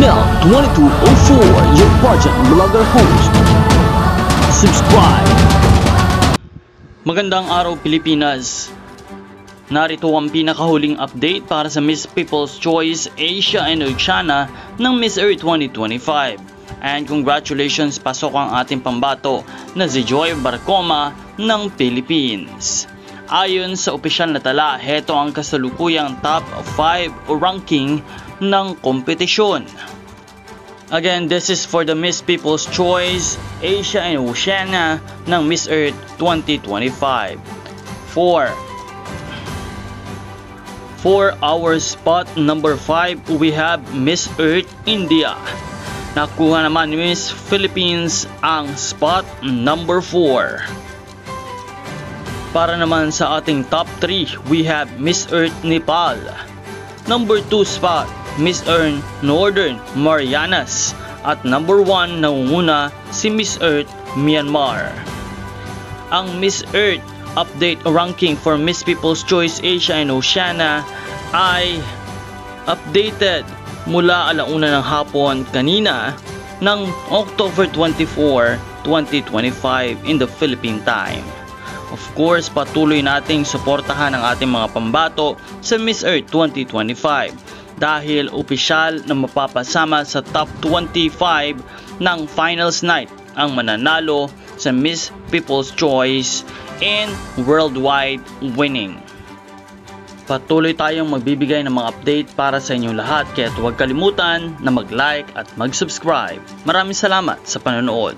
Mel 2204, your budget vlogger host. Subscribe. Magandang araw Pilipinas. Narito ang pinakahuling update para sa Miss People's Choice Asia and Oceania ng Miss Earth 2025. And congratulations, pasok ang ating pambato na si Joy Barcoma ng Philippines. Ayon sa opisyal na tala, heto ang kasalukuyang top 5 ranking ng kompetisyon. Again, this is for the Miss People's Choice Asia and Oceania ng Miss Earth 2025. For our spot number 5, we have Miss Earth India. Nakuha naman ni Miss Philippines ang spot number 4. Para naman sa ating top 3, we have Miss Earth Nepal. Number 2 spot, Miss Earth Northern Marianas. At number 1 nangunguna si Miss Earth Myanmar. Ang Miss Earth update ranking for Miss People's Choice Asia and Oceania ay updated mula alauna ng hapon kanina ng October 24, 2025 in the Philippine time. Of course, patuloy nating suportahan ang ating mga pambato sa Miss Earth 2025 dahil opisyal na mapapasama sa top 25 ng finals night ang mananalo sa Miss People's Choice and worldwide winning. Patuloy tayong magbibigay ng mga update para sa inyong lahat, kaya huwag kalimutan na mag-like at mag-subscribe. Maraming salamat sa panonood.